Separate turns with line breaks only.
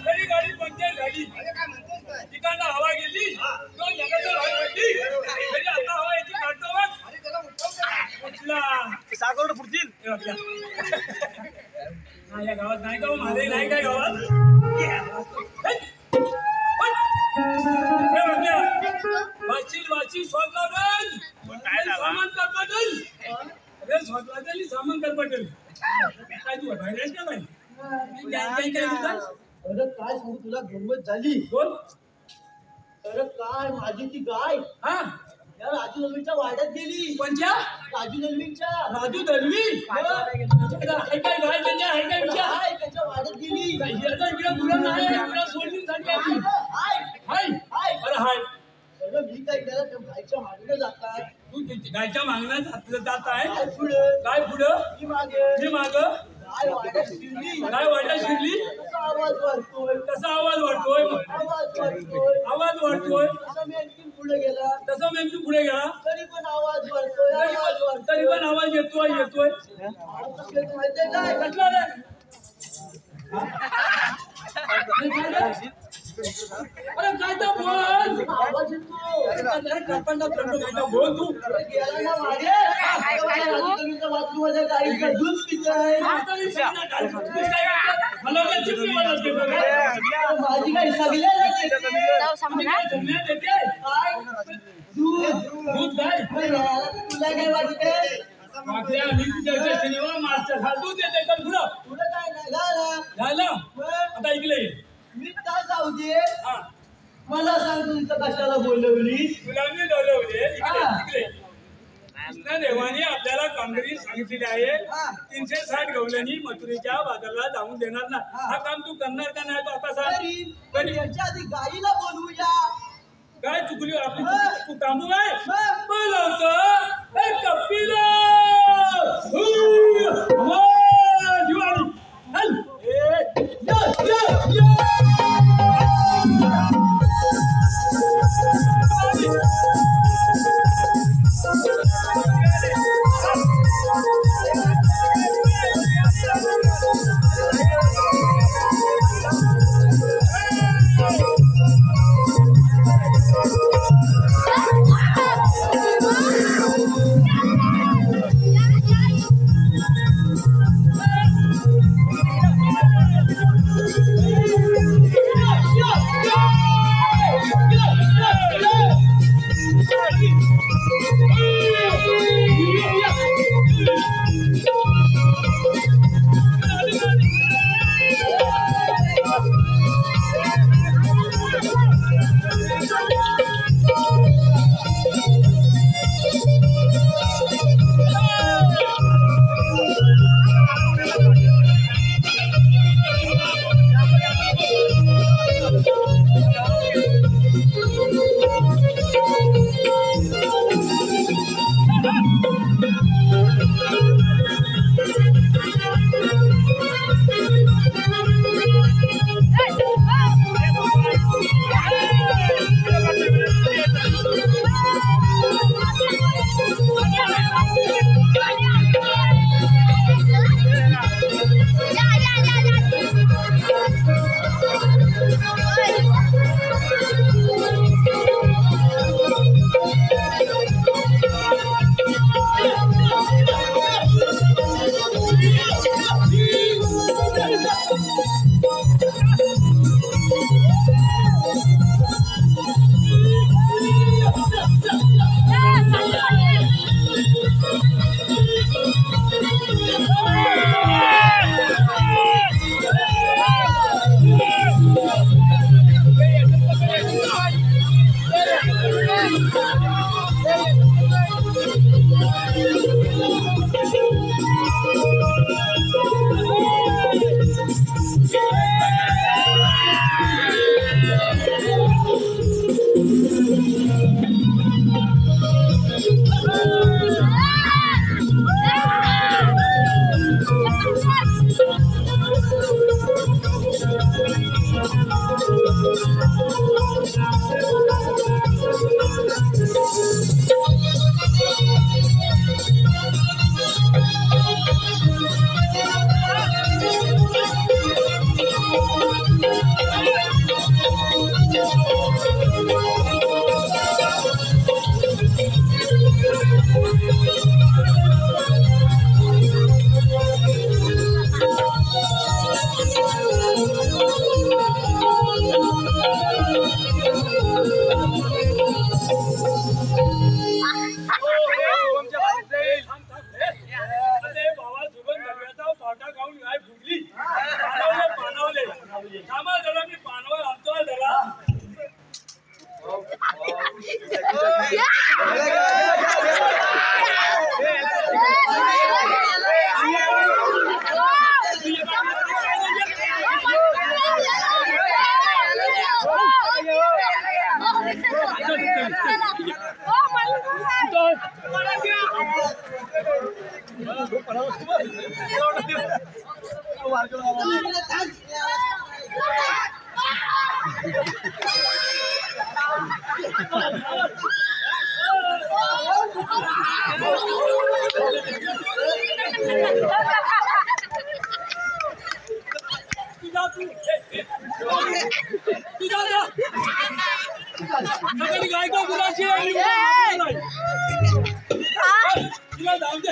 खरी गाडी पंक्चर झाली ठिकाणा हवा गेली तो जगाचा भाग पडली तरी आता हवा याची काढतो सागवड पुढतील या गावात नाही का माझे नाही काय गावात वाची शोध लावल सामान कर पटेल अरे शोध लावल सामान कर पटेल काय तू बाहेर आहेस का बाई काय
अरे काय सांगू तुला गंमत झाली
बोल
अरे काय माझी ती गाय
हा
या राजू दलवीच्या वाड्यात गेली
कोणच्या
राजू दलवीच्या
राजू दलवी हाय काय गाय त्यांच्या हाय काय विचार
हाय त्याच्या वाड्यात गेली
याचा इकडे मुलं नाही इकडे सोडली सांगते
हाय
हाय हाय अरे हाय
अरे मी काय केलं त्या गायच्या मागणं जाताय
तू गायच्या मागण्यात जात आहे
काय पुढं
मी
मी
माग
गाय वाड्यात शिरली
काय वाटत शिरली
कसा आवाज वाढतोय
कसा आवाज वाढतोय आवाज वाढतोय
असं मी आणखी पुढे गेला
तसा मेंदू पुढे गेला
तरी पण आवाज वाढतोय
तरी पण आवाज येतोय
माहितीये काय
कसला रे अरे काय तर बोल
आवाज येतो
अरे करपंडा काय तर बोल तू
गेला ना मागे राजूच्या बाथरूममध्ये गाईचं दूध पितोय माझी गाई सगळ्या दूध गाय तुला काय वाटते
आपल्या शनिवार मार्च दूध येते का पुढं
तुला काय नाही झालं
आता ऐकलंय
मी का जाऊ दे मला सांग तू इथं कशाला बोलवली
तुला मी बोलवले इकडे कृष्णदेवाने आपल्याला कामगिरी सांगितलेली आहे 360 गवळणी मथुरेच्या बाजाराला जाऊन देणार ना हा काम तू करणार का नाही तो आता सांग
याच्या आधी गाईला बोलवूया
काय चुकली आपली तू कामू आहे बोलवतो कपिला दिवाळी तिला जाऊ दे